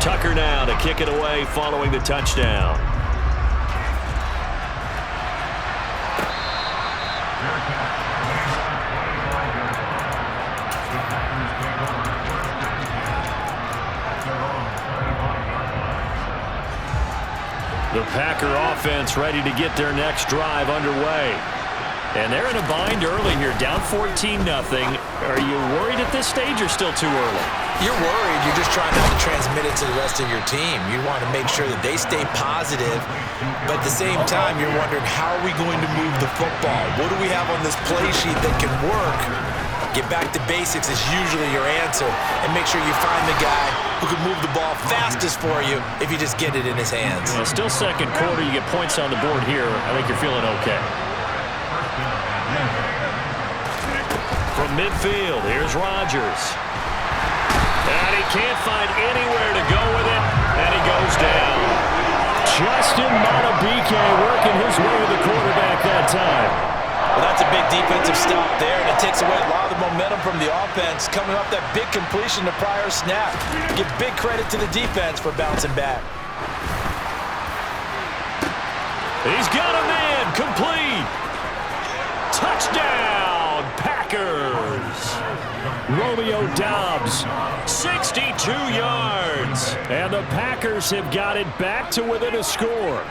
Tucker now to kick it away following the touchdown. The Packer offense ready to get their next drive underway. And they're in a bind early here, down 14-0. Are you worried at this stage or still too early? You're worried. You're just trying not to transmit it to the rest of your team. You want to make sure that they stay positive, but at the same time, you're wondering, how are we going to move the football? What do we have on this play sheet that can work? Get back to basics is usually your answer, and make sure you find the guy who can move the ball fastest for you if you just get it in his hands. Well, still second quarter. You get points on the board here. I think you're feeling okay. From midfield, here's Rodgers. And he can't find anywhere to go with it, and he goes down. Justin Madubuike working his way to the quarterback that time. Well, that's a big defensive stop there, and it takes away a lot of the momentum from the offense. Coming off that big completion the prior snap. Give big credit to the defense for bouncing back. He's got a man, complete. Touchdown, Packers. Romeo Doubs, 62 yards. And the Packers have got it back to within a score.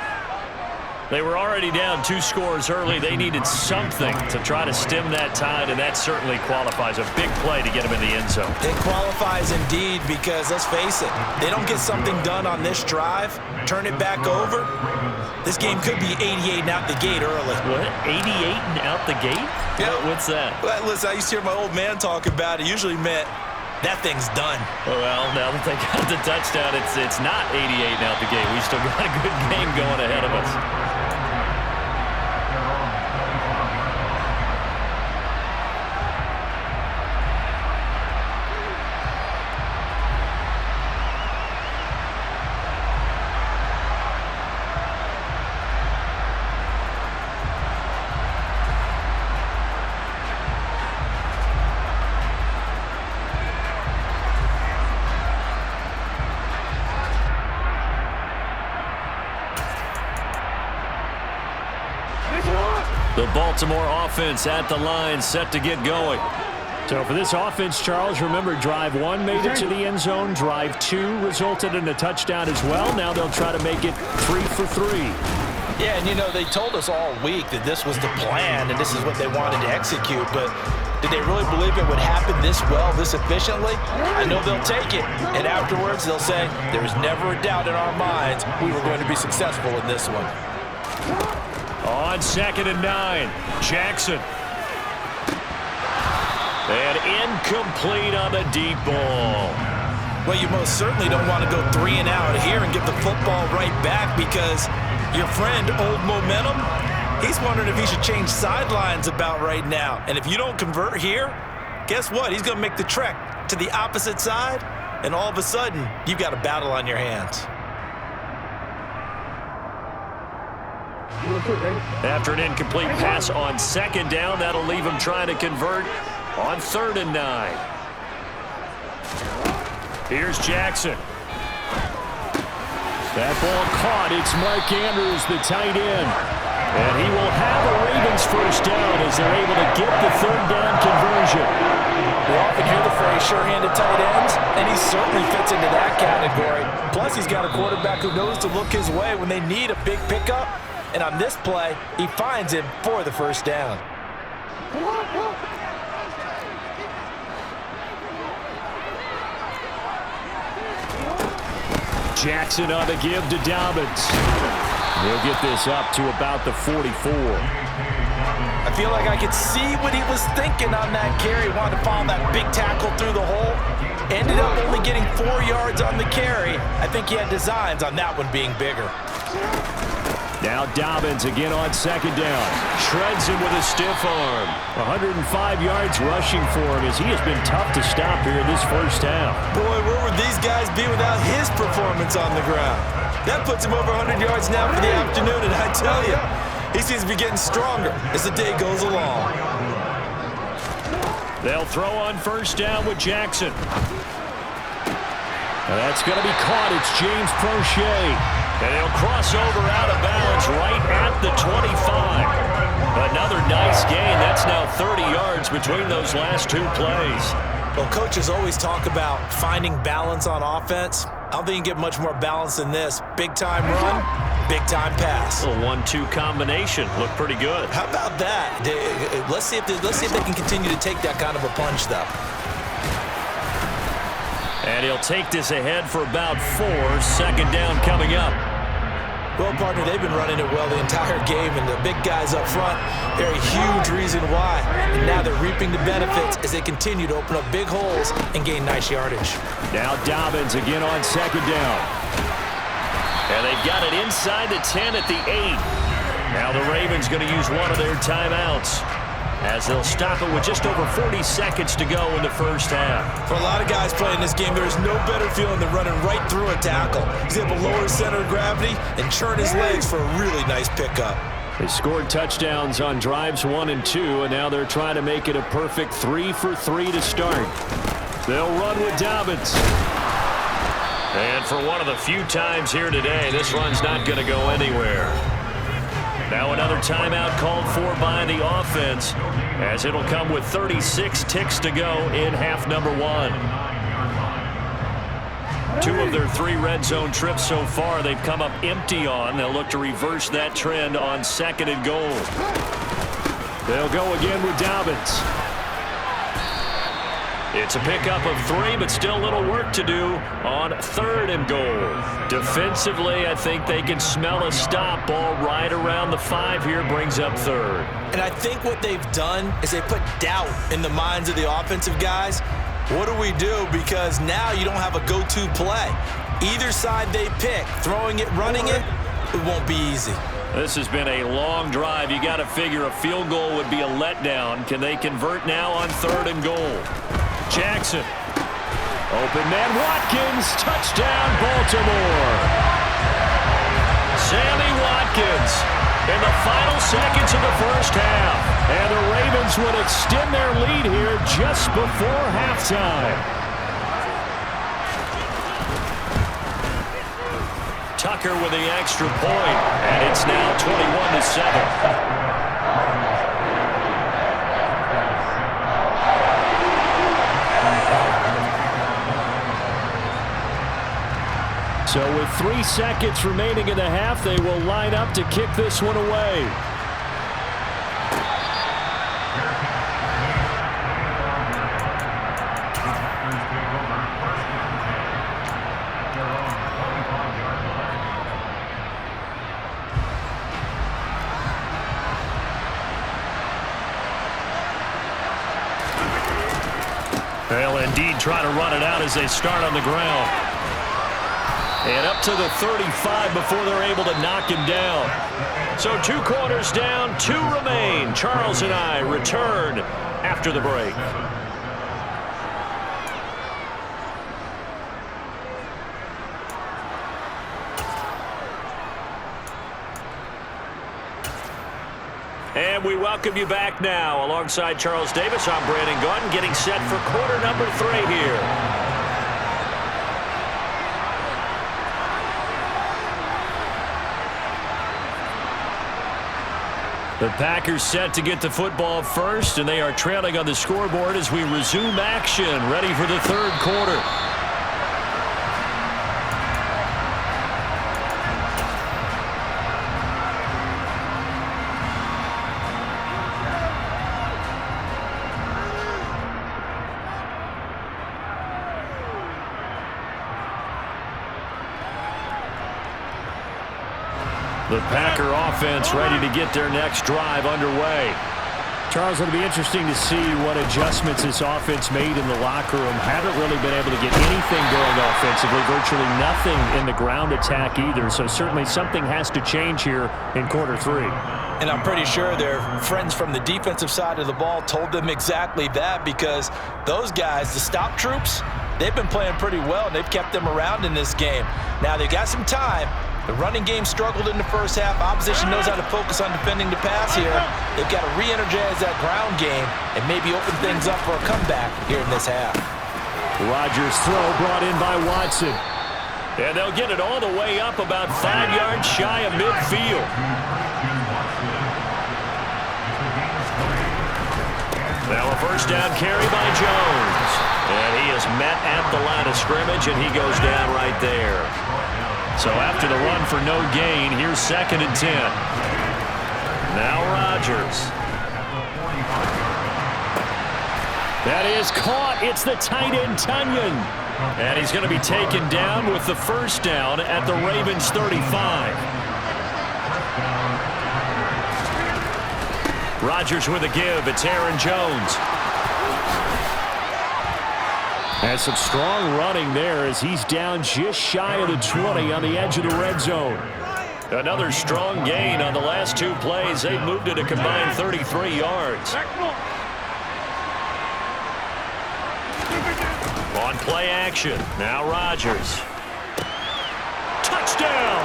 They were already down 2 scores early. They needed something to try to stem that tide, and that certainly qualifies. A big play to get them in the end zone. It qualifies indeed because, let's face it, they don't get something done on this drive, turn it back over, this game could be 88 and out the gate early. What? 88 and out the gate? Yeah. What's that? Well, listen, I used to hear my old man talk about it. Usually meant that thing's done. Well, now that they got the touchdown, it's not 88 and out the gate. We still got a good game going ahead of us. The Baltimore offense at the line, set to get going. So for this offense, Charles, remember, drive 1 made it to the end zone. Drive 2 resulted in a touchdown as well. Now they'll try to make it 3 for 3. Yeah, and you know, they told us all week that this was the plan and this is what they wanted to execute, but did they really believe it would happen this well, this efficiently? I know they'll take it, and afterwards they'll say, there was never a doubt in our minds we were going to be successful in this one. On 2nd and 9, Jackson. And incomplete on the deep ball. Well, you most certainly don't want to go 3 and out here and give the football right back because your friend, Old Momentum, he's wondering if he should change sidelines about right now. And if you don't convert here, guess what? He's going to make the trek to the opposite side, and all of a sudden, you've got a battle on your hands. After an incomplete pass on 2nd down, that'll leave him trying to convert on 3rd and 9. Here's Jackson. That ball caught. It's Mark Andrews, the tight end. And he will have a Ravens first down as they're able to get the 3rd down conversion. We often hear the phrase sure-handed tight ends, and he certainly fits into that category. Plus, he's got a quarterback who knows to look his way when they need a big pickup. And on this play, he finds him for the first down. Jackson on the give to Dobbins. He'll get this up to about the 44. I feel like I could see what he was thinking on that carry. Wanted to follow that big tackle through the hole. Ended up only getting 4 yards on the carry. I think he had designs on that one being bigger. Now Dobbins again on 2nd down. Shreds him with a stiff arm. 105 yards rushing for him as he has been tough to stop here in this first half. Boy, where would these guys be without his performance on the ground? That puts him over 100 yards now for the afternoon, and I tell you, he seems to be getting stronger as the day goes along. They'll throw on 1st down with Jackson. And that's going to be caught. It's James Prochet. And he'll cross over out of bounds right at the 25. Another nice gain. That's now 30 yards between those last two plays. Well, coaches always talk about finding balance on offense. I don't think you can get much more balance than this. Big-time run, big-time pass. A 1-2 combination. Looked pretty good. How about that? Let's see if they can continue to take that kind of a punch, though. And he'll take this ahead for about 4. Second down coming up. Well, partner, they've been running it well the entire game, and the big guys up front, they're a huge reason why. And now they're reaping the benefits as they continue to open up big holes and gain nice yardage. Now Dobbins again on second down. And they've got it inside the 10 at the 8. Now the Ravens going to use one of their timeouts, as they'll stop it with just over 40 seconds to go in the first half. For a lot of guys playing this game, there's no better feeling than running right through a tackle. He's able to lower his center of gravity and churn his legs for a really nice pickup. They scored touchdowns on drives 1 and 2, and now they're trying to make it a perfect 3 for 3 to start. They'll run with Dobbins. And for one of the few times here today, this run's not going to go anywhere. Now another timeout called for by the offense, as it'll come with 36 ticks to go in half number 1. 2 of their 3 red zone trips so far they've come up empty on. They'll look to reverse that trend on 2nd and goal. They'll go again with Dobbins. It's a pickup of 3, but still a little work to do on 3rd and goal. Defensively, I think they can smell a stop. Ball right around the 5 here, brings up 3rd. And I think what they've done is they put doubt in the minds of the offensive guys. What do we do? Because now you don't have a go-to play. Either side they pick, throwing it, running it, it won't be easy. This has been a long drive. You got to figure a field goal would be a letdown. Can they convert now on 3rd and goal? Jackson. Open man Watkins. Touchdown Baltimore. Sammy Watkins in the final seconds of the first half. And the Ravens would extend their lead here just before halftime. Tucker with the extra point, and it's now 21-7. So with 3 seconds remaining in the half, they will line up to kick this one away. They'll indeed try to run it out as they start on the ground. And up to the 35 before they're able to knock him down. So 2 quarters down, 2 remain. Charles and I return after the break. And we welcome you back now. Alongside Charles Davis, I'm Brandon Gaudin, getting set for quarter number 3 here. The Packers set to get the football first, and they are trailing on the scoreboard as we resume action, ready for the 3rd quarter. The Packer offense ready to get their next drive underway. Charles, it'll be interesting to see what adjustments this offense made in the locker room. Haven't really been able to get anything going offensively, virtually nothing in the ground attack either. So certainly something has to change here in quarter 3. And I'm pretty sure their friends from the defensive side of the ball told them exactly that, because those guys, the stop troops, they've been playing pretty well, and they've kept them around in this game. Now, they've got some time. The running game struggled in the first half. Opposition knows how to focus on defending the pass here. They've got to re-energize that ground game and maybe open things up for a comeback here in this half. Rodgers' throw brought in by Watson. And they'll get it all the way up about 5 yards shy of midfield. Now a first down carry by Jones. And he is met at the line of scrimmage, and he goes down right there. So after the run for no gain, here's 2nd and 10. Now Rodgers. That is caught. It's the tight end, Tunyon. And he's going to be taken down with the first down at the Ravens' 35. Rodgers with a give. It's Aaron Jones. And some strong running there as he's down just shy of the 20 on the edge of the red zone. Another strong gain on the last 2 plays. They've moved it a combined 33 yards. On play action. Now Rodgers. Touchdown!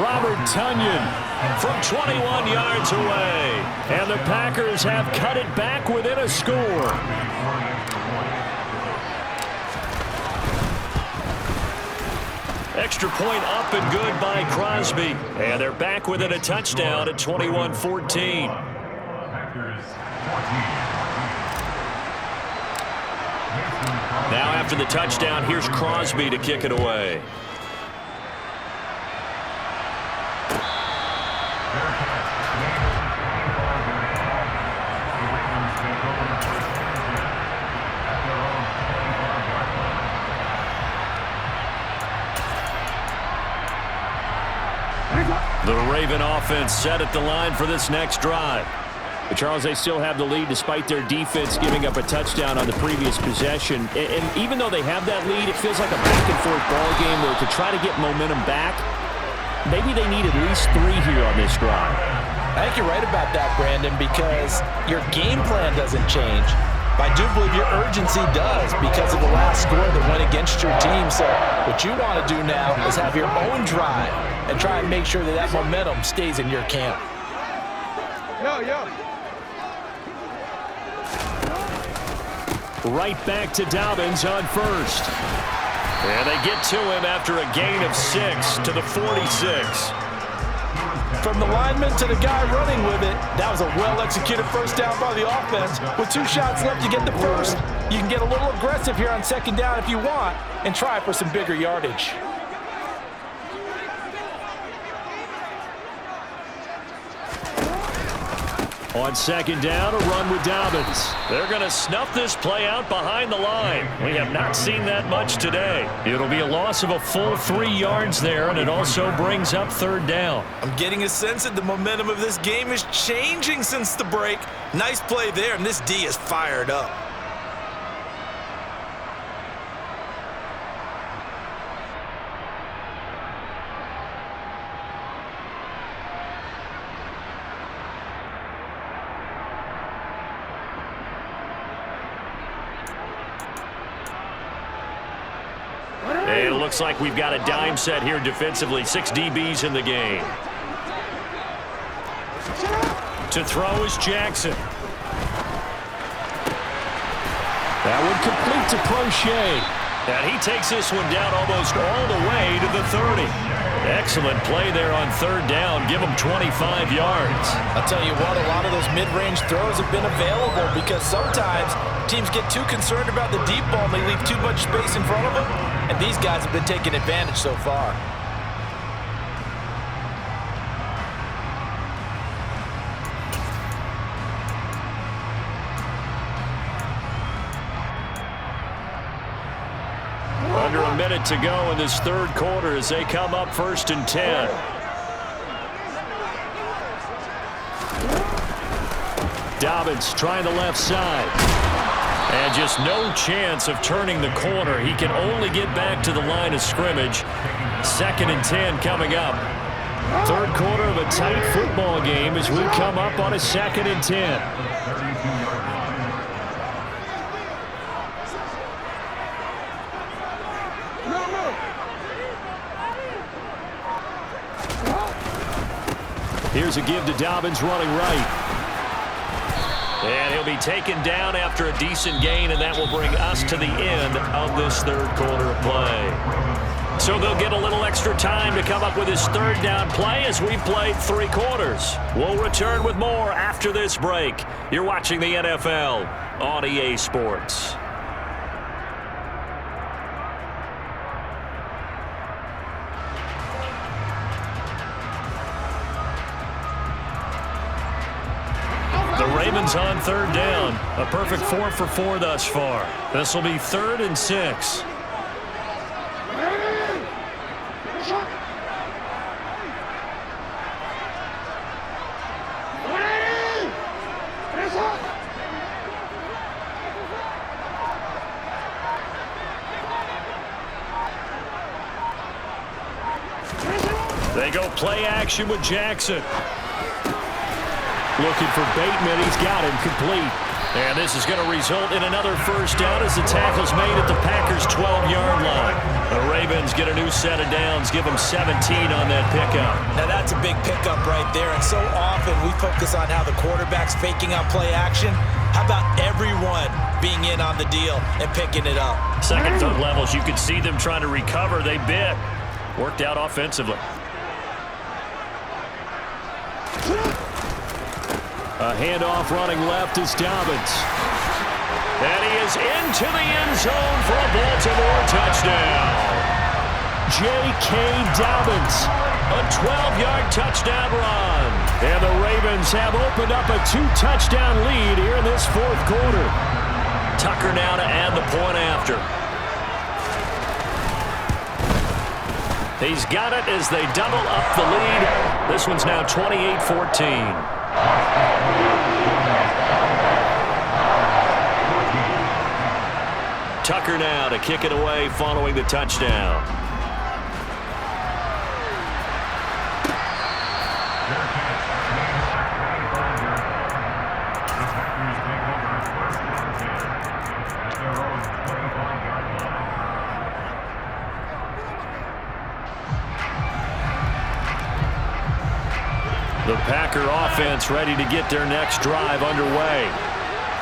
Robert Tunyon from 21 yards away. And the Packers have cut it back within a score. Extra point up and good by Crosby. And they're back within a touchdown at 21-14. Now after the touchdown, here's Crosby to kick it away. The Raven offense set at the line for this next drive. But Charles, they still have the lead despite their defense giving up a touchdown on the previous possession. And even though they have that lead, it feels like a back-and-forth ball game where to try to get momentum back, maybe they need at least 3 here on this drive. I think you're right about that, Brandon, because your game plan doesn't change. But I do believe your urgency does because of the last score that went against your team. So what you want to do now is have your own drive and try and make sure that that momentum stays in your camp. Right back to Dobbins on first. And they get to him after a gain of 6 to the 46. From the lineman to the guy running with it, that was a well-executed first down by the offense. With 2 shots left, you get the first. You can get a little aggressive here on 2nd down if you want and try for some bigger yardage. On 2nd down, a run with Dobbins. They're going to snuff this play out behind the line. We have not seen that much today. It'll be a loss of a full 3 yards there, and it also brings up 3rd down. I'm getting a sense that the momentum of this game is changing since the break. Nice play there, and this D is fired up. And it looks like we've got a dime set here defensively. 6 DBs in the game. To throw is Jackson. That one complete to Crochet. And he takes this one down almost all the way to the 30. Excellent play there on 3rd down. Give him 25 yards. I'll tell you what, a lot of those mid-range throws have been available because sometimes teams get too concerned about the deep ball and they leave too much space in front of them. And these guys have been taking advantage so far. Under a minute to go in this 3rd quarter as they come up 1st and 10. Dobbins trying the left side. And just no chance of turning the corner. He can only get back to the line of scrimmage. 2nd and 10 coming up. 3rd quarter of a tight football game as we come up on a 2nd and 10. Here's a give to Dobbins running right. And he'll be taken down after a decent gain, and that will bring us to the end of this third quarter of play. So they'll get a little extra time to come up with his third down play as we played 3 quarters. We'll return with more after this break. You're watching the NFL on EA Sports. The Ravens on third down. A perfect 4 for 4 thus far. This will be 3rd and 6. They go play action with Jackson. Looking for Bateman. He's got him complete. And this is going to result in another first down as the tackle's made at the Packers' 12-yard line. The Ravens get a new set of downs, give them 17 on that pickup. Now that's a big pickup right there, and so often we focus on how the quarterback's faking out play action. How about everyone being in on the deal and picking it up? Second, third levels, you could see them trying to recover. They bit. Worked out offensively. A handoff running left is Dobbins. And he is into the end zone for a Baltimore touchdown. J.K. Dobbins, a 12-yard touchdown run. And the Ravens have opened up a 2-touchdown lead here in this fourth quarter. Tucker now to add the point after. He's got it as they double up the lead. This one's now 28-14. Tucker now to kick it away following the touchdown. The Packer offense ready to get their next drive underway.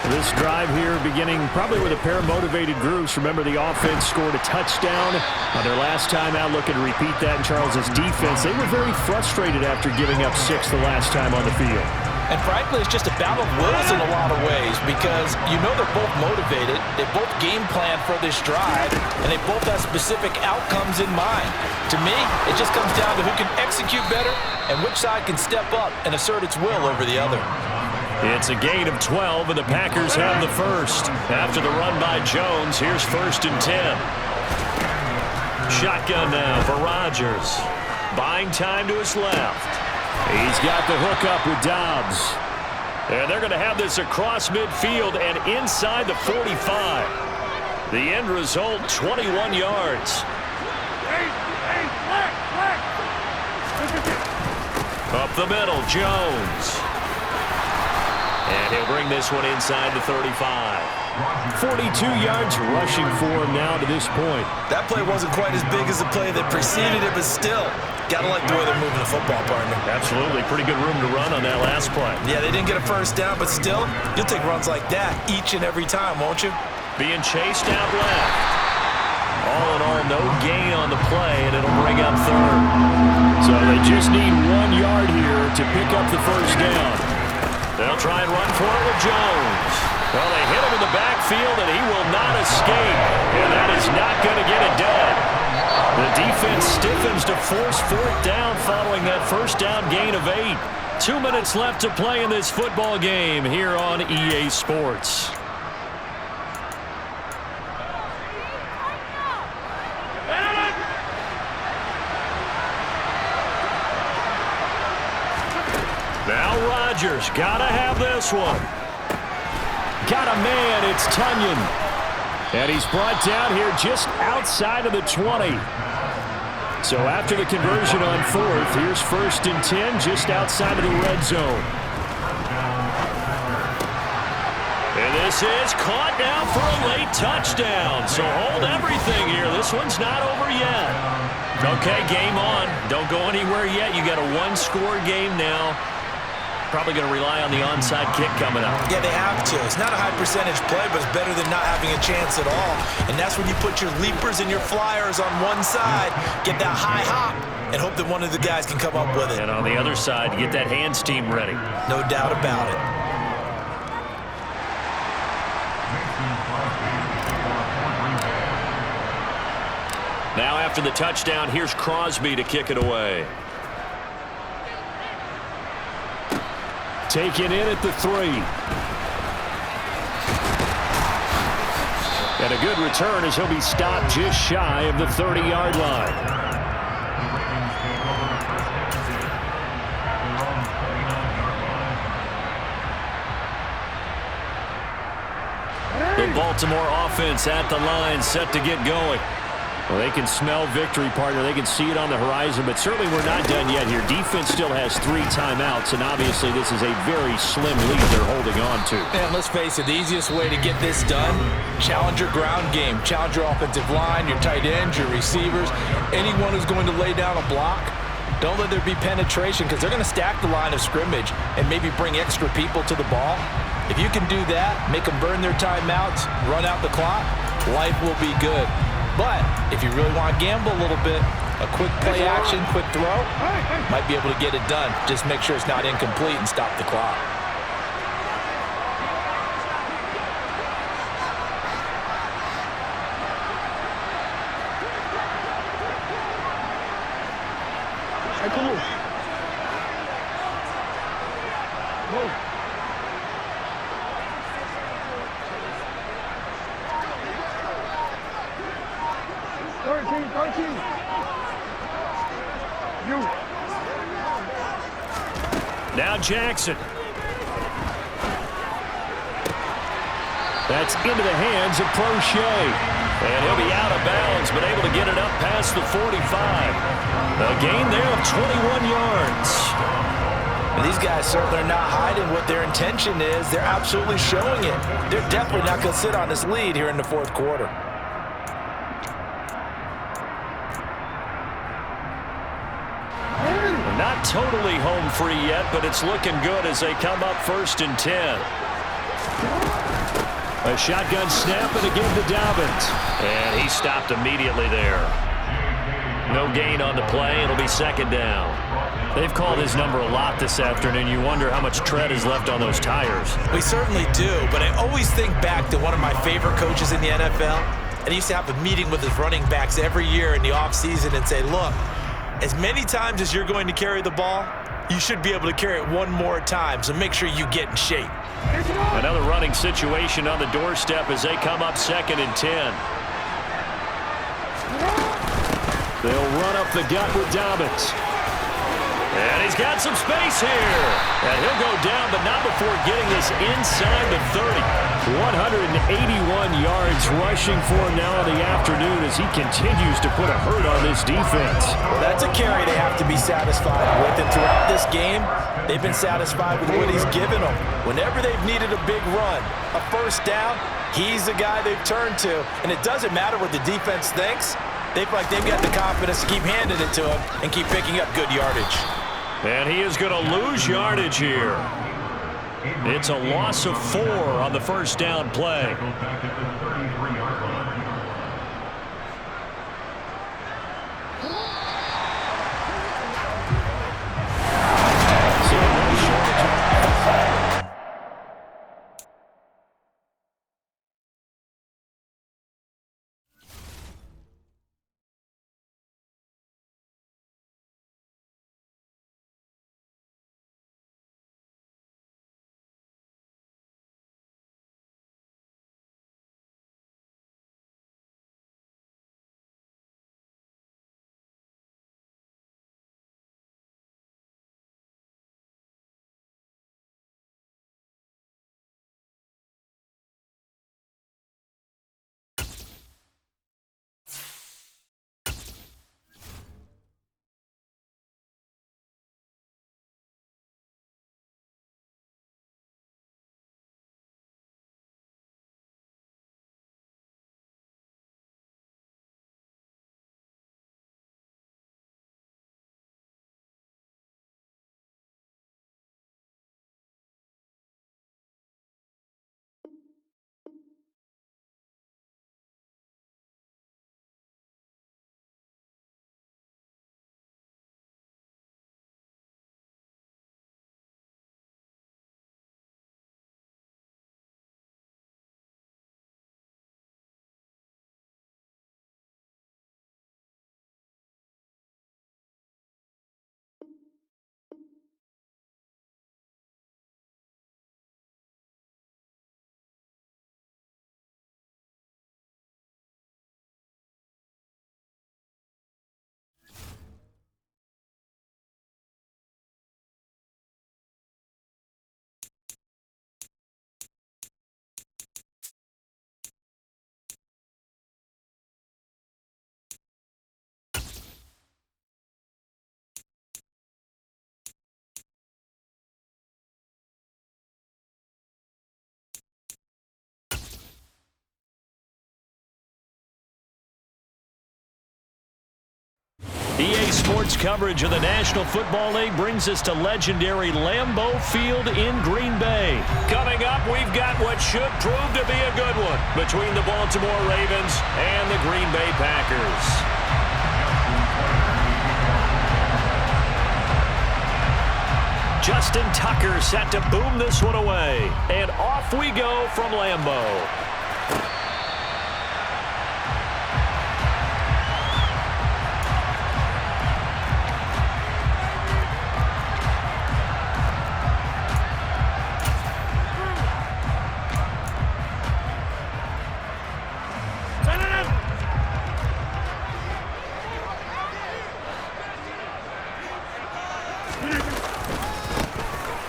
This drive here beginning probably with a pair of motivated groups. Remember, the offense scored a touchdown on their last time out. Looking to repeat that in Charles's defense. They were very frustrated after giving up 6 the last time on the field. And frankly, it's just a battle of wills in a lot of ways because you know they're both motivated. They both game plan for this drive, and they both have specific outcomes in mind. To me, it just comes down to who can execute better and which side can step up and assert its will over the other. It's a gain of 12, and the Packers have the first. After the run by Jones, here's 1st and 10. Shotgun now for Rodgers. Buying time to his left. He's got the hook up with Dobbs. And they're going to have this across midfield and inside the 45. The end result, 21 yards. Up the middle, Jones. And he'll bring this one inside the 35. 42 yards rushing for him now to this point. That play wasn't quite as big as the play that preceded it, but still, got to like the way they're moving the football, partner. Absolutely. Pretty good room to run on that last play. Yeah, they didn't get a first down, but still, you'll take runs like that each and every time, won't you? Being chased out left. All in all, no gain on the play, and it'll bring up 3rd. So they just need 1 yard here to pick up the first down. They'll try and run for it with Jones. Well, they hit him in the backfield, and he will not escape. And that is not going to get it done. The defense stiffens to force 4th down following that first down gain of 8. 2 minutes left to play in this football game here on EA Sports. Now Rodgers, gotta have this one. Got a man, it's Tunyon. And he's brought down here just outside of the 20. So after the conversion on 4th, here's 1st and 10 just outside of the red zone. And this is caught now for a late touchdown. So hold everything here. This one's not over yet. Okay, game on. Don't go anywhere yet. You got a 1-score game now. Probably going to rely on the onside kick coming up. Yeah, they have to. It's not a high percentage play, but it's better than not having a chance at all. And that's when you put your leapers and your flyers on one side, get that high hop, and hope that one of the guys can come up with it. And on the other side, get that hands team ready. No doubt about it. Now after the touchdown, here's Crosby to kick it away. Taken in at the 3. And a good return as he'll be stopped just shy of the 30-yard line. The Baltimore offense at the line, set to get going. Well, they can smell victory, partner. They can see it on the horizon, but certainly we're not done yet here. Defense still has 3 timeouts, and obviously this is a very slim lead they're holding on to. And let's face it, the easiest way to get this done, challenge your ground game. Challenge your offensive line, your tight ends, your receivers, anyone who's going to lay down a block. Don't let there be penetration because they're going to stack the line of scrimmage and maybe bring extra people to the ball. If you can do that, make them burn their timeouts, run out the clock, life will be good. But if you really want to gamble a little bit, a quick play action, quick throw, might be able to get it done. Just make sure it's not incomplete and stop the clock. Now Jackson. That's into the hands of Prochet. And he'll be out of bounds, but able to get it up past the 45. A gain there of 21 yards. And these guys certainly are not hiding what their intention is. They're absolutely showing it. They're definitely not going to sit on this lead here in the fourth quarter. Not totally home free yet, but it's looking good as they come up 1st and 10. A shotgun snap and again to Dobbins. And he stopped immediately there. No gain on the play. It'll be 2nd down. They've called his number a lot this afternoon. You wonder how much tread is left on those tires. We certainly do, but I always think back to one of my favorite coaches in the NFL. And he used to have a meeting with his running backs every year in the offseason and say, look, as many times as you're going to carry the ball, you should be able to carry it one more time, so make sure you get in shape. Another running situation on the doorstep as they come up 2nd and 10. They'll run up the gut with Dobbins. And he's got some space here. And he'll go down, but not before getting this inside the 30. 181 yards rushing for him now in the afternoon as he continues to put a hurt on this defense. Well, that's a carry they have to be satisfied with. And throughout this game, they've been satisfied with what he's given them. Whenever they've needed a big run, a 1st down, he's the guy they've turned to. And it doesn't matter what the defense thinks. They feel like they've got the confidence to keep handing it to him and keep picking up good yardage. And he is going to lose yardage here. It's a loss of 4 on the 1st down play. EA Sports coverage of the National Football League brings us to legendary Lambeau Field in Green Bay. Coming up, we've got what should prove to be a good one between the Baltimore Ravens and the Green Bay Packers. Justin Tucker set to boom this one away. And off we go from Lambeau.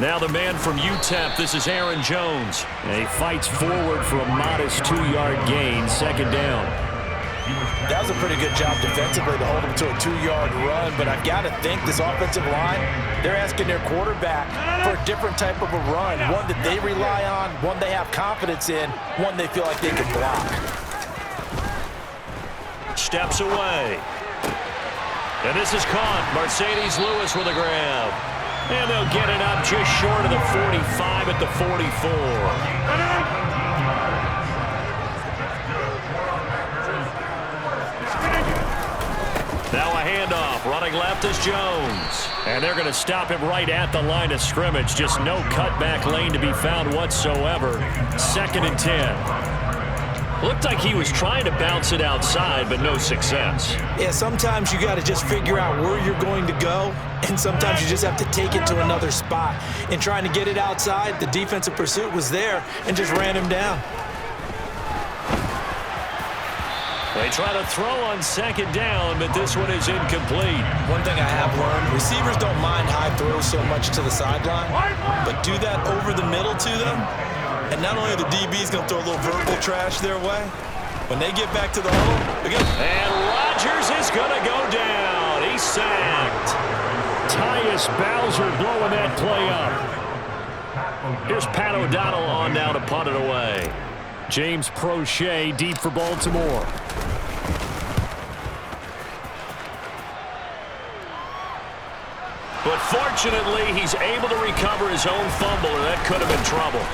Now the man from UTEP, this is Aaron Jones. And he fights forward for a modest 2-yard gain, second down. That was a pretty good job defensively to hold him to a 2-yard run, but I've got to think this offensive line, they're asking their quarterback for a different type of a run, one that they rely on, one they have confidence in, one they feel like they can block. Steps away. And this is caught. Mercedes Lewis with a grab. And they'll get it up just short of the 45 at the 44. Now a handoff. Running left is Jones. And they're going to stop him right at the line of scrimmage. Just no cutback lane to be found whatsoever. 2nd and 10. Looked like he was trying to bounce it outside, but no success. Yeah, sometimes you got to just figure out where you're going to go, and sometimes you just have to take it to another spot. In trying to get it outside, the defensive pursuit was there and just ran him down. They try to throw on 2nd down, but this one is incomplete. One thing I have learned, receivers don't mind high throws so much to the sideline, but do that over the middle to them, and not only are the DBs going to throw a little verbal trash their way, when they get back to the hole, they're going to... And Rodgers is going to go down. He's sacked. Tyus Bowser blowing that play up. Here's Pat O'Donnell on now to punt it away. James Prochet deep for Baltimore. But fortunately, he's able to recover his own fumble, and that could have been trouble.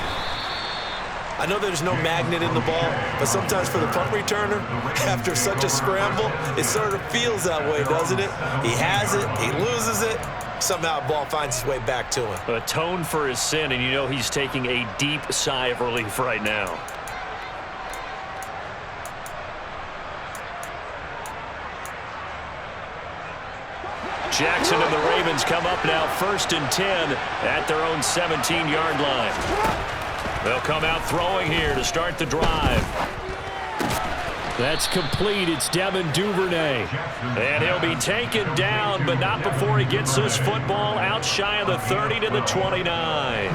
I know there's no magnet in the ball, but sometimes for the punt returner, after such a scramble, it sort of feels that way, doesn't it? He has it, he loses it, somehow the ball finds its way back to him. Atoned for his sin, and you know he's taking a deep sigh of relief right now. Jackson and the Ravens come up now 1st and 10 at their own 17-yard line. They'll come out throwing here to start the drive. That's complete. It's Devin Duvernay. And he'll be taken down, but not before he gets this football out shy of the 30 to the 29.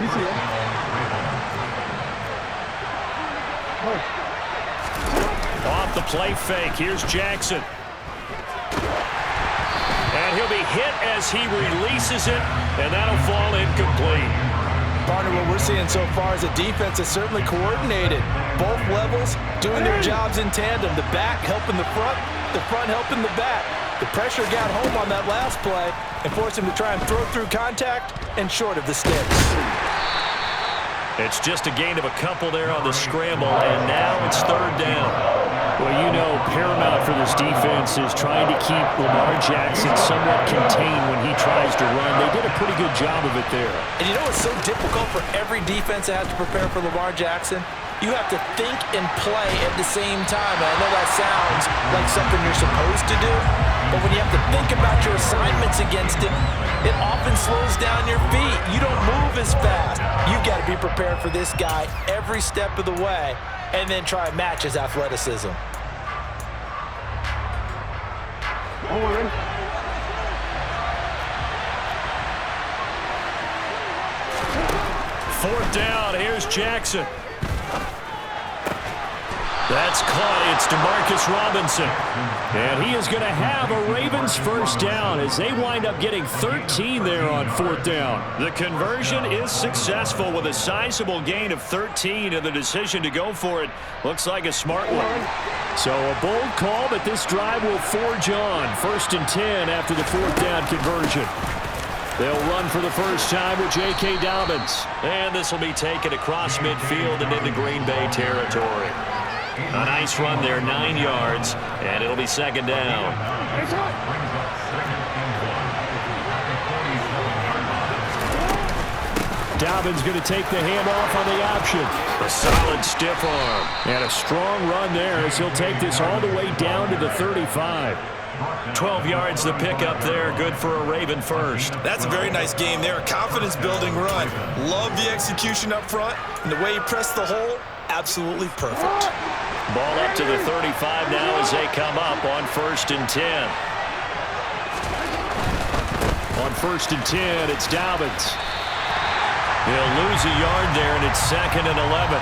Off the play fake. Here's Jackson. And he'll be hit as he releases it, and that'll fall incomplete. Partner, what we're seeing so far is a defense that's certainly coordinated. Both levels doing their jobs in tandem. The back helping the front helping the back. The pressure got home on that last play and forced him to try and throw through contact and short of the sticks. It's just a gain of a couple there on the scramble, and now it's 3rd down. Well, you know, paramount for this defense is trying to keep Lamar Jackson somewhat contained when he tries to run. They did a pretty good job of it there. And you know what's so difficult for every defense that has to prepare for Lamar Jackson? You have to think and play at the same time. And I know that sounds like something you're supposed to do, but when you have to think about your assignments against him, it often slows down your feet. You don't move as fast. You've got to be prepared for this guy every step of the way and then try and match his athleticism. 4th down. Here's Jackson. That's caught. It's DeMarcus Robinson. And he is going to have a Ravens first down as they wind up getting 13 there on fourth down. The conversion is successful with a sizable gain of 13, and the decision to go for it looks like a smart one. So a bold call, but this drive will forge on. First and 10 after the fourth down conversion. They'll run for the first time with J.K. Dobbins. And this will be taken across midfield and into Green Bay territory. A nice run there, 9 yards, and it'll be second down. Dobbins going to take the handoff on the option. A solid stiff arm. And a strong run there as he'll take this all the way down to the 35. 12 yards the pickup there, good for a Raven first. That's a very nice game there, a confidence-building run. Love the execution up front, and the way he pressed the hole, absolutely perfect. Ball up to the 35 now as they come up on first and 10. On first and 10, it's Dobbins. He'll lose a yard there, and it's second and 11.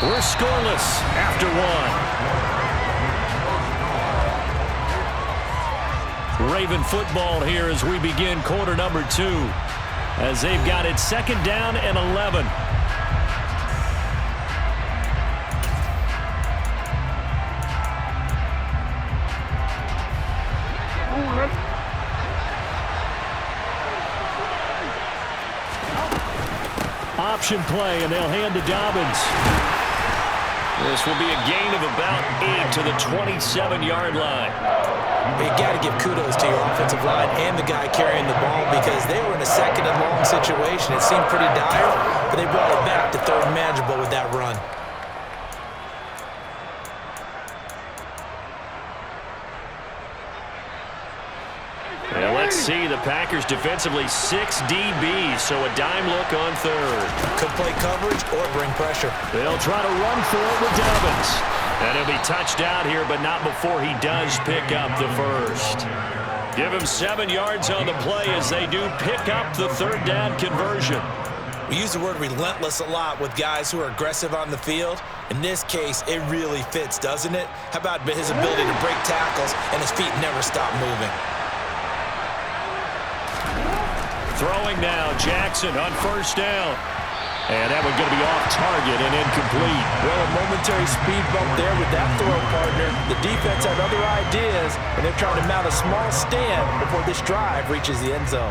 We're scoreless after one. Raven football here as we begin quarter number 2, as they've got it second down and 11. Option play, and they'll hand to Dobbins. This will be a gain of about 8 to the 27-yard line. You got to give kudos to your offensive line and the guy carrying the ball, because they were in a second and long situation. It seemed pretty dire, but they brought it back to third and manageable with that run. And let's see, the Packers defensively 6 DBs, so a dime look on third. Could play coverage or bring pressure. They'll try to run for it with Dobbins. And he'll be touched out here, but not before he does pick up the first. Give him 7 yards on the play as they do pick up the third down conversion. We use the word relentless a lot with guys who are aggressive on the field. In this case, it really fits, doesn't it? How about his ability to break tackles and his feet never stop moving? Throwing now, Jackson on first down. And that one's going to be off target and incomplete. Well, a momentary speed bump there with that throw, partner. The defense had other ideas, and they're trying to mount a small stand before this drive reaches the end zone.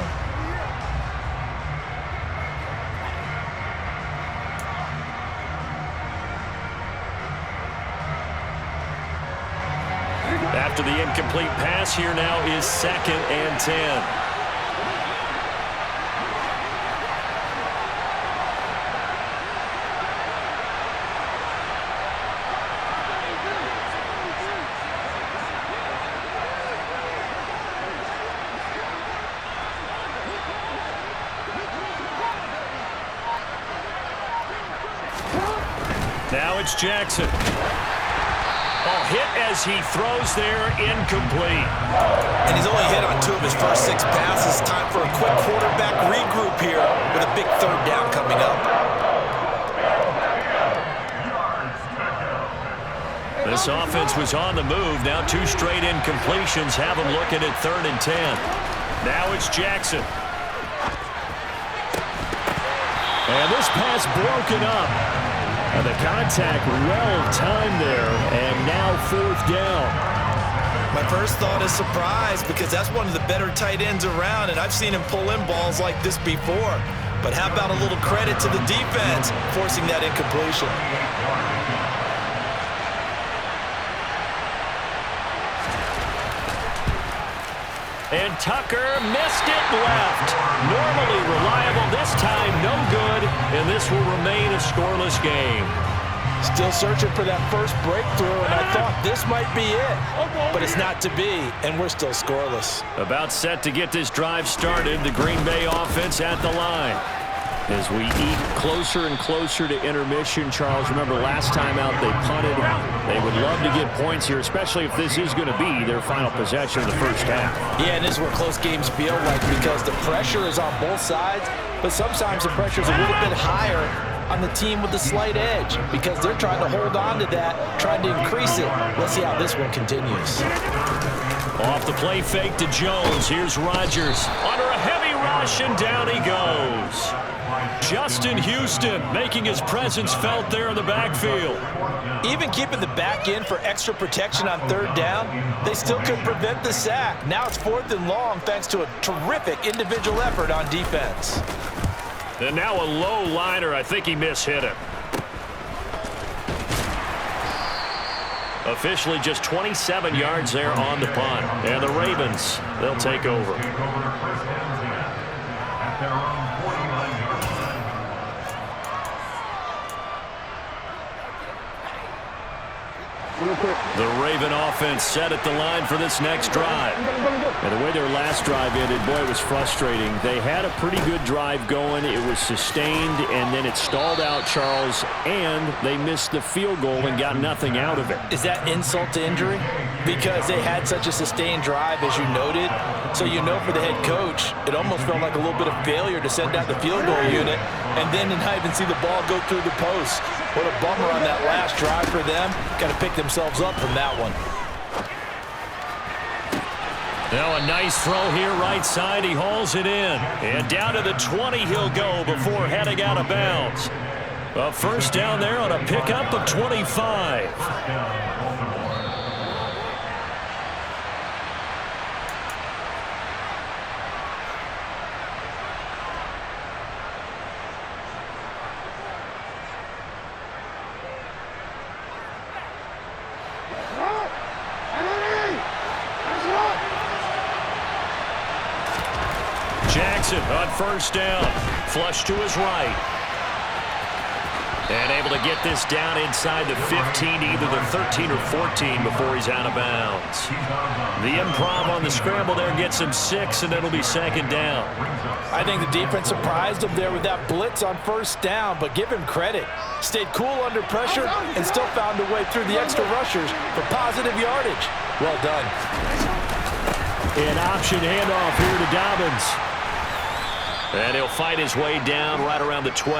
After the incomplete pass, here now is second and 10. Now it's Jackson. Oh, hit as he throws there, incomplete. And he's only hit on 2 of his first 6 passes. Time for a quick quarterback regroup here with a big third down coming up. This offense was on the move. Now 2 straight incompletions have them looking at third and 10. Now it's Jackson. And this pass broken up. And the contact well timed there, and now fourth down. My first thought is surprise, because that's one of the better tight ends around, and I've seen him pull in balls like this before. But how about a little credit to the defense forcing that incompletion? And Tucker missed it left. Normally reliable, this time no good, and this will remain a scoreless game. Still searching for that first breakthrough, and I thought this might be it. But it's not to be, and we're still scoreless. About set to get this drive started, the Green Bay offense at the line. As we eat closer and closer to intermission, Charles, remember last time out they punted. They would love to get points here, especially if this is going to be their final possession of the first half. Yeah, and this is where close games feel like, because the pressure is on both sides, but sometimes the pressure is a little bit higher on the team with the slight edge because they're trying to hold on to that, trying to increase it. Let's see how this one continues. Off the play fake to Jones. Here's Rodgers under a heavy rush, and down he goes. Justin Houston making his presence felt there in the backfield. Even keeping the back end for extra protection on third down, they still couldn't prevent the sack. Now it's 4th and long thanks to a terrific individual effort on defense. And now a low liner. I think he mishit it. Officially just 27 yards there on the punt. And the Ravens, they'll take over. The Raven offense set at the line for this next drive. And the way their last drive ended, boy, it was frustrating. They had a pretty good drive going. It was sustained, and then it stalled out, Charles, and they missed the field goal and got nothing out of it. Is that insult to injury? Because they had such a sustained drive, as you noted. So you know for the head coach, it almost felt like a little bit of failure to send out the field goal unit and then to not even see the ball go through the post. What a bummer on that last drive for them. Got to pick themselves up from that one. Now a nice throw here right side. He hauls it in. And down to the 20 he'll go before heading out of bounds. A first down there on a pickup of 25. Jackson on first down. Flush to his right. And able to get this down inside the 15, either the 13 or 14 before he's out of bounds. The improv on the scramble there gets him 6, and it'll be second down. I think the defense surprised him there with that blitz on first down, but give him credit. Stayed cool under pressure and still found a way through the extra rushers for positive yardage. Well done. An option handoff here to Dobbins. And he'll fight his way down right around the 12.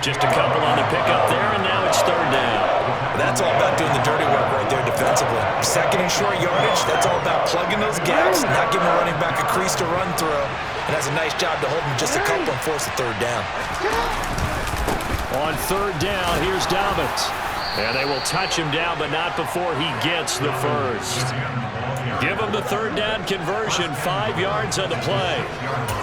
Just a couple on the pickup there, and now it's third down. That's all about doing the dirty work right there defensively. Second and short yardage, that's all about plugging those gaps, not giving a running back a crease to run through. And has a nice job to hold him just a couple and force the third down. On third down, here's Dobbins. And they will touch him down, but not before he gets the first. Give him the third down conversion, 5 yards on the play.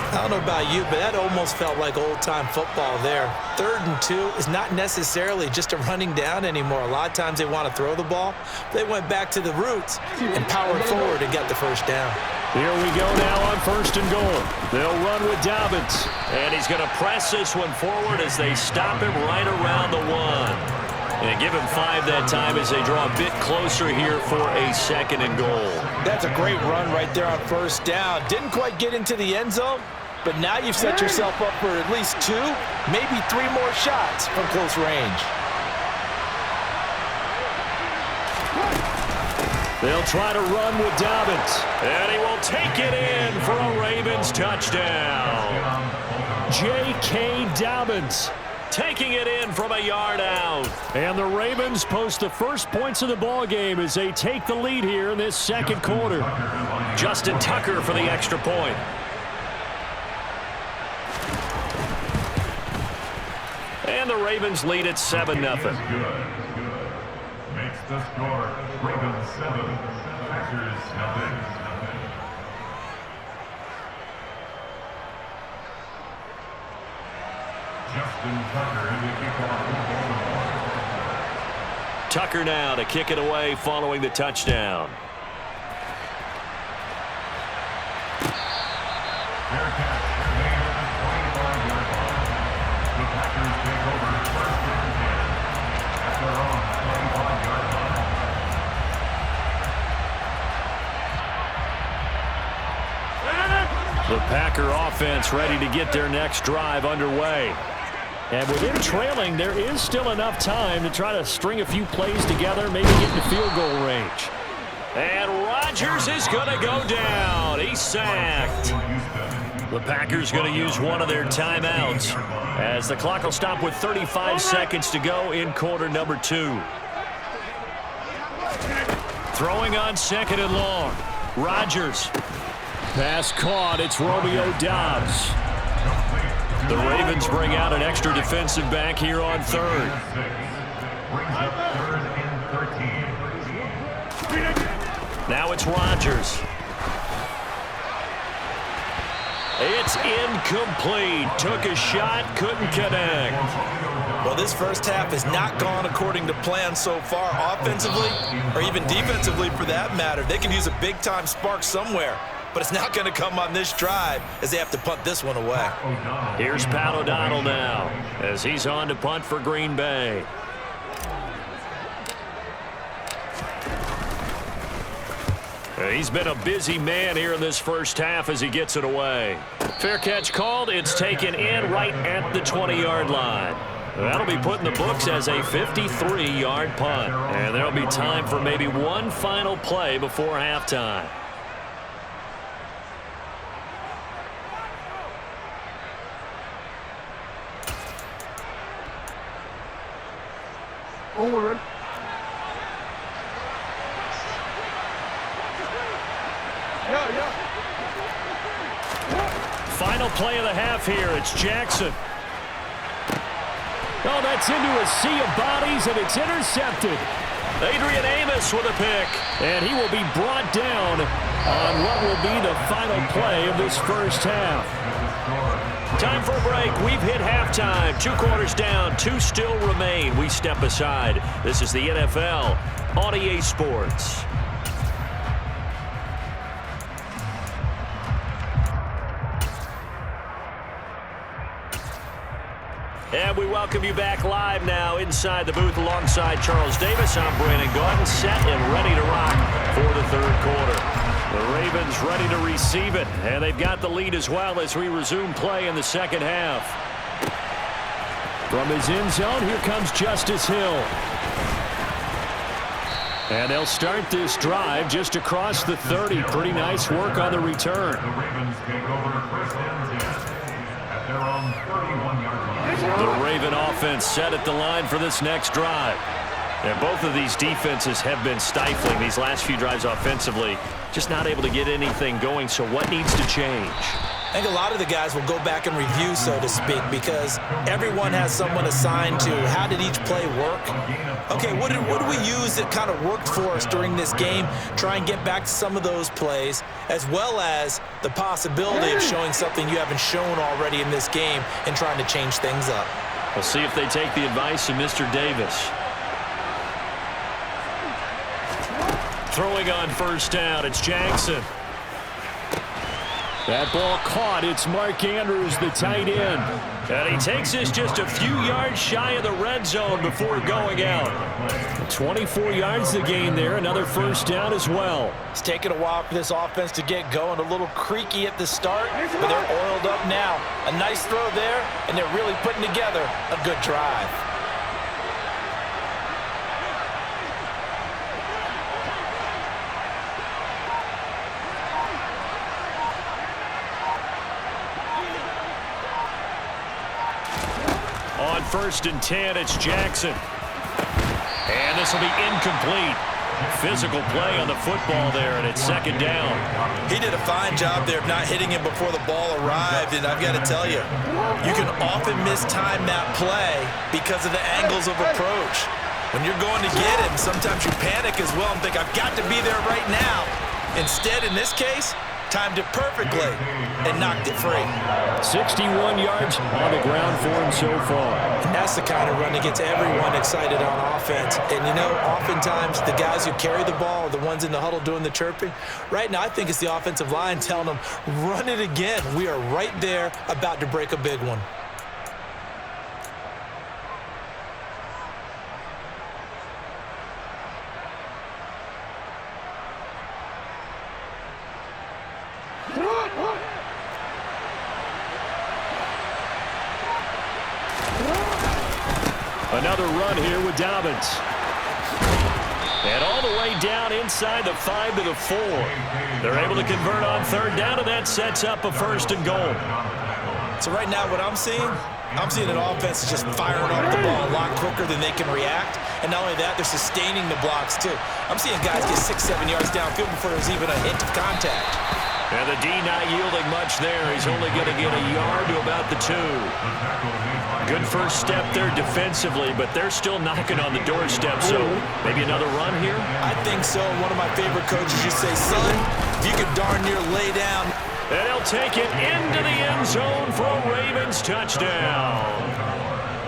I don't know about you, but that almost felt like old-time football there. 3rd and 2 is not necessarily just a running down anymore. A lot of times they want to throw the ball. They went back to the roots and powered forward and got the first down. Here we go now on first and goal. They'll run with Dobbins. And he's going to press this one forward as they stop him right around the 1. And give him 5 that time as they draw a bit closer here for a second and goal. That's a great run right there on first down. Didn't quite get into the end zone, but now you've set yourself up for at least 2, maybe 3 more shots from close range. They'll try to run with Dobbins. And he will take it in for a Ravens touchdown. J.K. Dobbins taking it in from a yard out. And the Ravens post the first points of the ball game as they take the lead here in this second quarter. Justin Tucker for the extra point. And the Ravens lead at 7-0. Makes the score Ravens 7, Packers 0. Justin Tucker in the kickoff. Tucker now to kick it away following the touchdown. Fair catch made at the 25-yard line. The Packers take over first and 10 at their own 25-yard line. The Packer offense ready to get their next drive underway. And with him trailing, there is still enough time to try to string a few plays together, maybe get into field goal range. And Rodgers is going to go down. He's sacked. The Packers going to use one of their timeouts as the clock will stop with 35 seconds to go in quarter number 2. Throwing on 2nd and long. Rodgers. Pass caught. It's Romeo Doubs. The Ravens bring out an extra defensive back here on 3rd. Now it's Rodgers. It's incomplete. Took a shot, couldn't connect. Well, this first half has not gone according to plan so far, offensively or even defensively for that matter. They can use a big-time spark somewhere, but it's not going to come on this drive as they have to punt this one away. Here's Pat O'Donnell now as he's on to punt for Green Bay. He's been a busy man here in this first half as he gets it away. Fair catch called. It's taken in right at the 20-yard line. That'll be put in the books as a 53-yard punt. And there'll be time for maybe one final play before halftime. Over. Final play of the half here. It's Jackson. Oh, that's into a sea of bodies, and it's intercepted. Adrian Amos with a pick. And he will be brought down on what will be the final play of this first half. Time for a break. We've hit halftime. 2 quarters down. 2 still remain. We step aside. This is the NFL on EA Sports. And we welcome you back live now inside the booth alongside Charles Davis. I'm Brandon Gaudin, set and ready to rock for the 3rd quarter. The Ravens ready to receive it, and they've got the lead as well as we resume play in the 2nd half. From his end zone, here comes Justice Hill. And they'll start this drive just across the 30. Pretty nice work on the return. The Ravens take over 1st and 10 at their own 31-yard line. The Raven offense set at the line for this next drive. And both of these defenses have been stifling these last few drives offensively. Just not able to get anything going, so what needs to change? I think a lot of the guys will go back and review, so to speak, because everyone has someone assigned to how did each play work. Okay, what did we use that kind of worked for us during this game? Try and get back to some of those plays, as well as the possibility of showing something you haven't shown already in this game and trying to change things up. We'll see if they take the advice of Mr. Davis. Throwing on 1st down, it's Jackson. That ball caught. It's Mark Andrews, the tight end. And he takes us just a few yards shy of the red zone before going out. 24 yards to gain there. Another 1st down as well. It's taken a while for this offense to get going. A little creaky at the start, but they're oiled up now. A nice throw there, and they're really putting together a good drive. On 1st and 10, it's Jackson. And this will be incomplete. Physical play on the football there, and it's 2nd down. He did a fine job there of not hitting him before the ball arrived, and I've got to tell you, you can often mistime that play because of the angles of approach. When you're going to get him, sometimes you panic as well and think, I've got to be there right now. Instead, in this case, timed it perfectly and knocked it free. 61 yards on the ground for him so far. And that's the kind of run that gets everyone excited on offense. And, you know, oftentimes the guys who carry the ball are the ones in the huddle doing the chirping. Right now, I think it's the offensive line telling them, run it again. We are right there about to break a big one. Another run here with Dobbins. And all the way down inside the 5 to the 4. They're able to convert on third down, and that sets up a 1st and goal. So right now what I'm seeing an offense is just firing off the ball a lot quicker than they can react. And not only that, they're sustaining the blocks too. I'm seeing guys get 6-7 yards downfield before there's even a hint of contact. And the D not yielding much there. He's only going to get a yard to about the 2. Good first step there defensively, but they're still knocking on the doorstep, so maybe another run here? I think so. One of my favorite coaches used to say, son, if you could darn near lay down. And he'll take it into the end zone for a Ravens touchdown.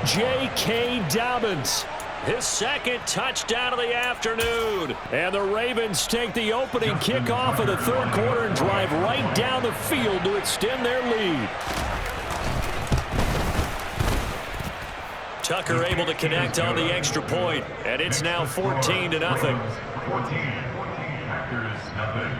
J.K. Dobbins, his 2nd touchdown of the afternoon. And the Ravens take the opening kickoff of the 3rd quarter and drive right down the field to extend their lead. Tucker able to connect on the extra point, and it's now 14-0. 14. Packers, nothing.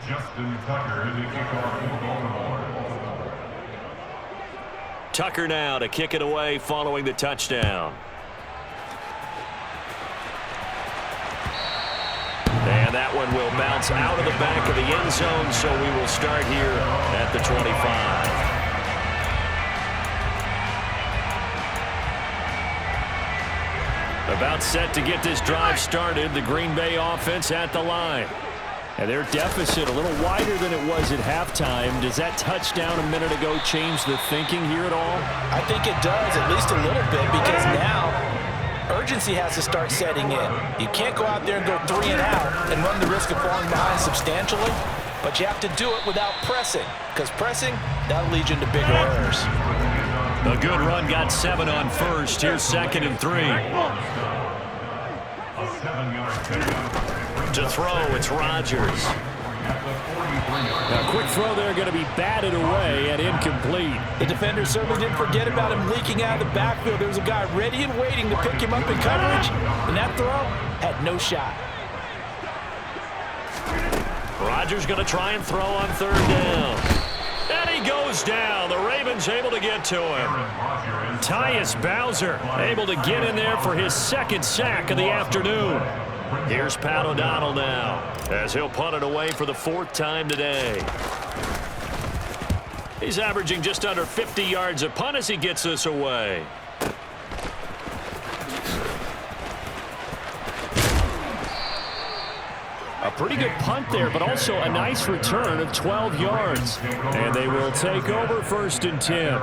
Justin Tucker, the kickoff for Baltimore. Tucker now to kick it away following the touchdown. And that one will bounce out of the back of the end zone, so we will start here at the 25. About set to get this drive started, the Green Bay offense at the line. And their deficit a little wider than it was at halftime. Does that touchdown a minute ago change the thinking here at all? I think it does, at least a little bit, because now urgency has to start setting in. You can't go out there and go 3 and out and run the risk of falling behind substantially, but you have to do it without pressing, because pressing, that'll lead you into bigger errors. A good run got 7 on first. Here's 2nd and 3. A 7-yard pickup. To throw, it's Rodgers. A quick throw there going to be batted away and incomplete. The defender certainly didn't forget about him leaking out of the backfield. There was a guy ready and waiting to pick him up in coverage, and that throw had no shot. Rodgers going to try and throw on 3rd down. And he goes down. The Ravens able to get to him. Tyus Bowser able to get in there for his 2nd sack of the afternoon. Here's Pat O'Donnell now, as he'll punt it away for the 4th time today. He's averaging just under 50 yards a punt as he gets this away. A pretty good punt there, but also a nice return of 12 yards. And they will take over 1st and 10.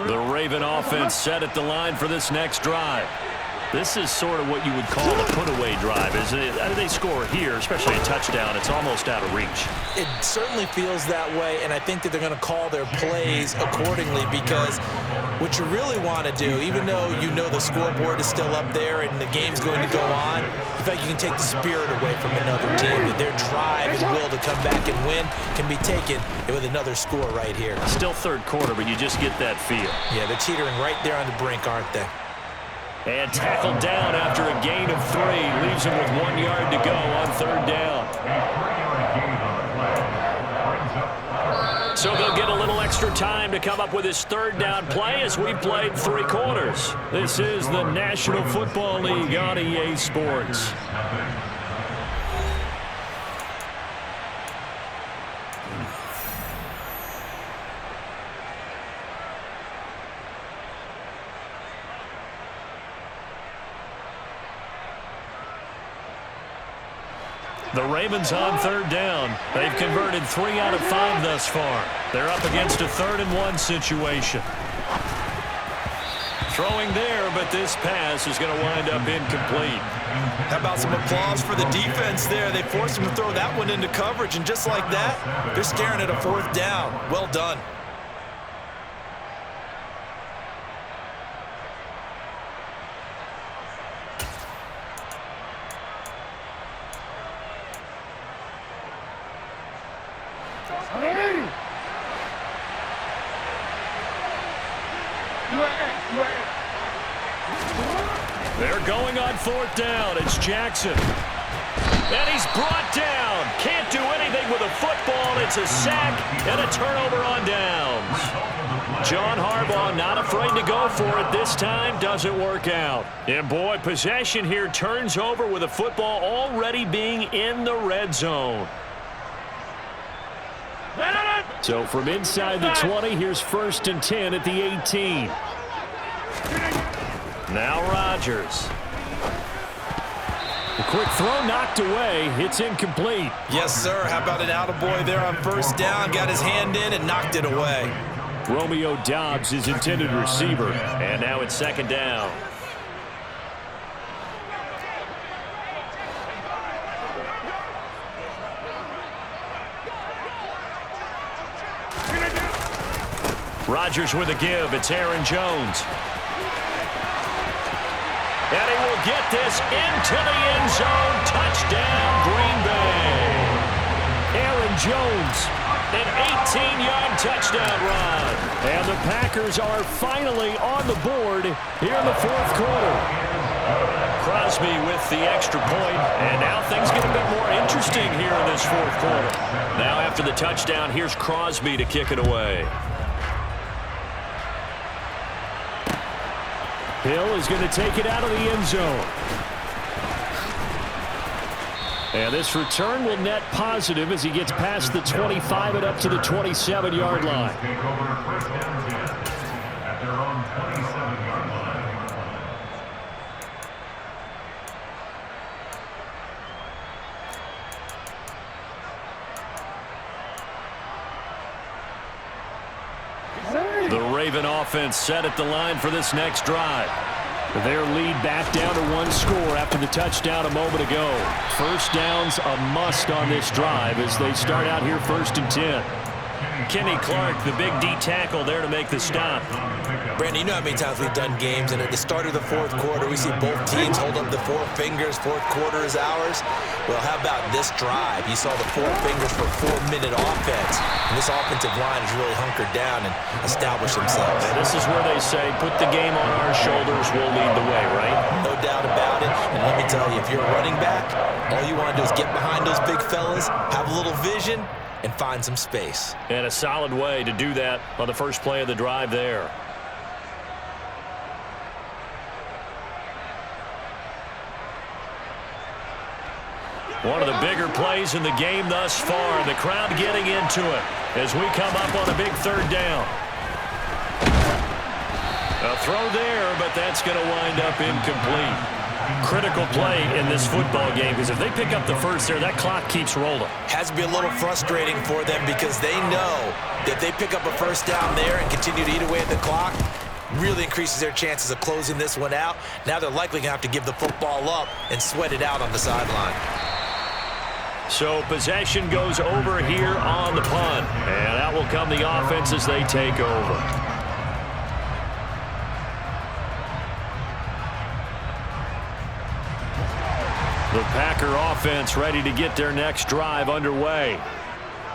The Raven offense set at the line for this next drive. This is sort of what you would call a put-away drive, isn't it? They score here, especially a touchdown. It's almost out of reach. It certainly feels that way, and I think that they're going to call their plays accordingly, because what you really want to do, even though you know the scoreboard is still up there and the game's going to go on, the fact you can take the spirit away from another team, that their drive and will to come back and win can be taken with another score right here. Still 3rd quarter, but you just get that feel. Yeah, they're teetering right there on the brink, aren't they? And tackled down after a gain of 3. Leaves him with 1 yard to go on 3rd down. So they'll get a little extra time to come up with his 3rd down play as we played 3 quarters. This is the National Football League on EA Sports. The Ravens on 3rd down. They've converted 3 out of 5 thus far. They're up against a 3rd and 1 situation. Throwing there, but this pass is going to wind up incomplete. How about some applause for the defense there? They forced him to throw that one into coverage, and just like that, they're staring at a 4th down. Well done. They're going on 4th down. It's Jackson. And he's brought down. Can't do anything with a football. It's a sack and a turnover on downs. John Harbaugh not afraid to go for it this time. Doesn't work out. And boy, possession here turns over with a football already being in the red zone. So from inside the 20, here's 1st and 10 at the 18. Now Rodgers. The quick throw knocked away. It's incomplete. Yes, sir. How about an attaboy there on 1st down? Got his hand in and knocked it away. Romeo Doubs is intended receiver. And now it's 2nd down. Rodgers with a give. It's Aaron Jones. And he will get this into the end zone. Touchdown, Green Bay. Aaron Jones, an 18-yard touchdown run. And the Packers are finally on the board here in the 4th quarter. Crosby with the extra point, and now things get a bit more interesting here in this 4th quarter. Now after the touchdown, here's Crosby to kick it away. Hill is going to take it out of the end zone. And this return will net positive as he gets past the 25 and up to the 27-yard line. Take over 1st and 10 at their own 27-yard line. The Raven offense set at the line for this next drive. Their lead back down to 1 score after the touchdown a moment ago. 1st down's a must on this drive as they start out here 1st and 10. Kenny Clark, the big D tackle there to make the stop. Brandon, you know how many times we've done games, and at the start of the 4th quarter, we see both teams hold up the 4 fingers. 4th quarter is ours. Well, how about this drive? You saw the 4 fingers for 4-minute offense. And this offensive line has really hunkered down and established themselves. And this is where they say, put the game on our shoulders, we'll lead the way, right? No doubt about it. And let me tell you, if you're a running back, all you want to do is get behind those big fellas, have a little vision, and find some space. And a solid way to do that on the first play of the drive there. One of the bigger plays in the game thus far. The crowd getting into it as we come up on a big 3rd down. A throw there, but that's going to wind up incomplete. Critical play in this football game because if they pick up the first there, that clock keeps rolling. Has to be a little frustrating for them because they know that they pick up a 1st down there and continue to eat away at the clock, really increases their chances of closing this one out. Now they're likely going to have to give the football up and sweat it out on the sideline. So possession goes over here on the punt. And out will come the offense as they take over. The Packer offense ready to get their next drive underway.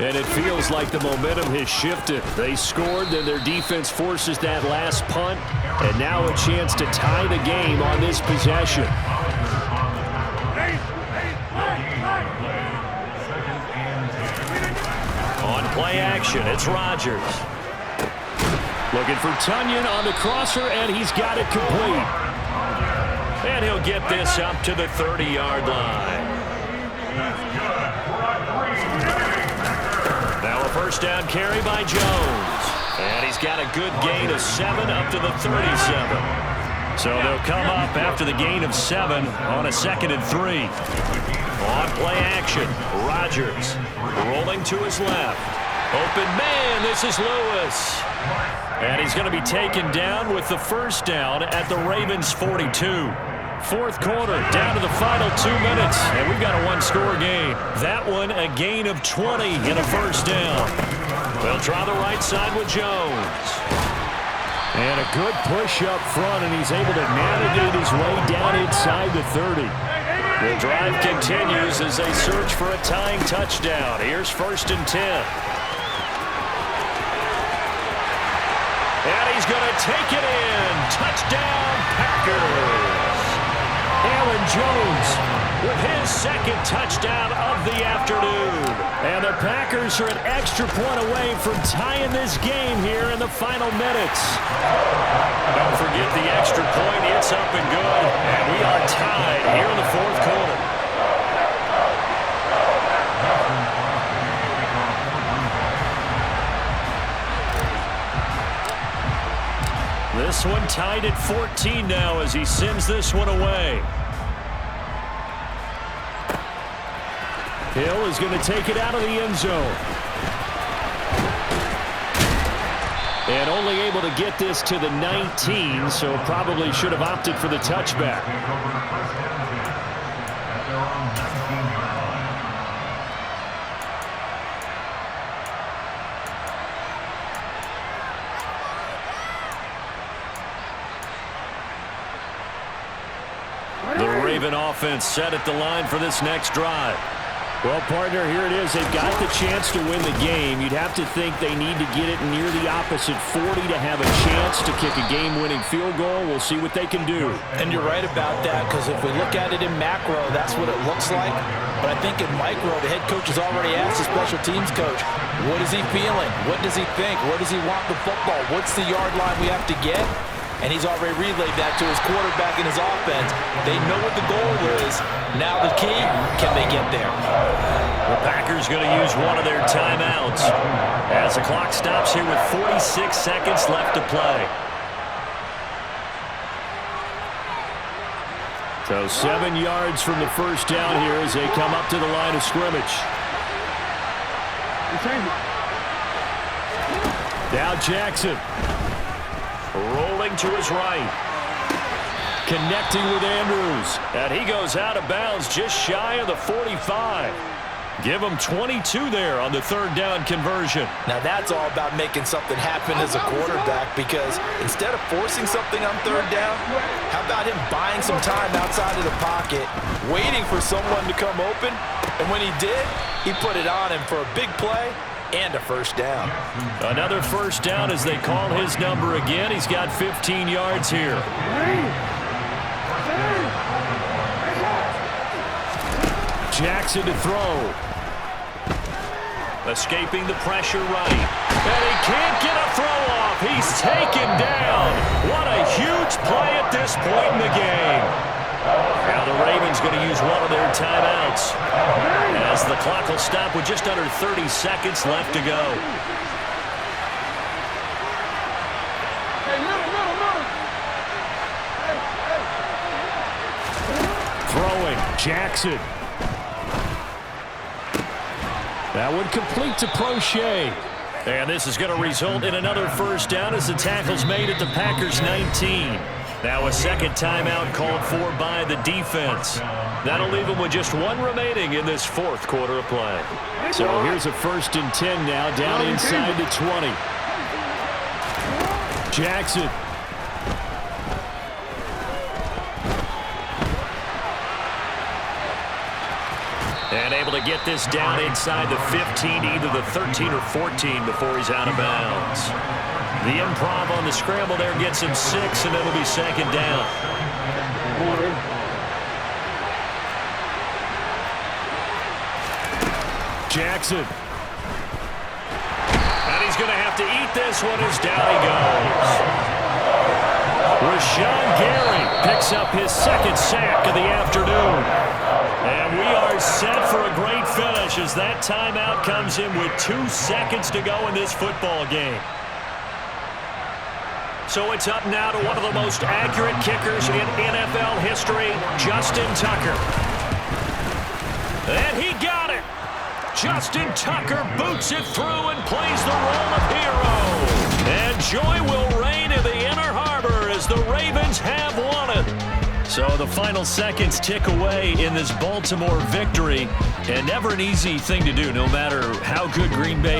And it feels like the momentum has shifted. They scored, then their defense forces that last punt. And now a chance to tie the game on this possession. On play action, it's Rodgers. Looking for Tunyon on the crosser, and he's got it complete. And he'll get this up to the 30-yard line. Now a 1st down carry by Jones. And he's got a good gain of 7 up to the 37. So they'll come up after the gain of 7 on a 2nd and 3. On play action, Rodgers rolling to his left. Open man, this is Lewis. And he's going to be taken down with the 1st down at the Ravens' 42. 4th quarter, down to the final 2 minutes, and we've got a 1-score game. That one, a gain of 20 and a 1st down. They'll try the right side with Jones. And a good push up front, and he's able to navigate his way down inside the 30. The drive continues as they search for a tying touchdown. Here's 1st and 10. And he's going to take it in. Touchdown, Packers. Aaron Jones with his second touchdown of the afternoon. And the Packers are an extra point away from tying this game here in the final minutes. Don't forget the extra point. It's up and good. And we are tied here in the fourth quarter. This one tied at 14 now as he sends this one away. Hill is going to take it out of the end zone. And only able to get this to the 19, so probably should have opted for the touchback. The Raven offense set at the line for this next drive. Well, partner, here it is. They've got the chance to win the game. You'd have to think they need to get it near the opposite 40 to have a chance to kick a game-winning field goal. We'll see what they can do. And you're right about that, because if we look at it in macro, that's what it looks like. But I think in micro, the head coach has already asked the special teams coach, what is he feeling? What does he think? Where does he want the football? What's the yard line we have to get? And he's already relayed that to his quarterback and his offense. They know what the goal is. Now the key, can they get there? The Packers going to use one of their timeouts as the clock stops here with 46 seconds left to play. So 7 yards from the first down here as they come up to the line of scrimmage. Now Jackson. Rolling to his right. Connecting with Andrews. And he goes out of bounds just shy of the 45. Give him 22 there on the third down conversion. Now that's all about making something happen as a quarterback, because instead of forcing something on third down, how about him buying some time outside of the pocket, waiting for someone to come open, and when he did, he put it on him for a big play and a first down. Another first down as they call his number again. He's got 15 yards here. Jackson to throw. Escaping the pressure right. And he can't get a throw off. He's taken down. What a huge play at this point in the game. Now the Ravens going to use one of their timeouts as the clock will stop with just under 30 seconds left to go. Throwing, Jackson. That one complete to Prochet. And this is going to result in another first down as the tackle's made at the Packers' 19. Now a second timeout called for by the defense. That'll leave them with just one remaining in this fourth quarter of play. So here's a 1st and 10 now, down inside the 20. Jackson. And able to get this down inside the 15, either the 13 or 14 before he's out of bounds. The improv on the scramble there gets him 6, and it'll be second down. Jackson. And he's going to have to eat this one as down he goes. Rashawn Gary picks up his second sack of the afternoon. And we are set for a great finish as that timeout comes in with 2 seconds to go in this football game. So it's up now to one of the most accurate kickers in NFL history, Justin Tucker. And he got it. Justin Tucker boots it through and plays the role of hero. And joy will reign in the Inner Harbor as the Ravens have won it. So the final seconds tick away in this Baltimore victory. And never an easy thing to do, no matter how good Green Bay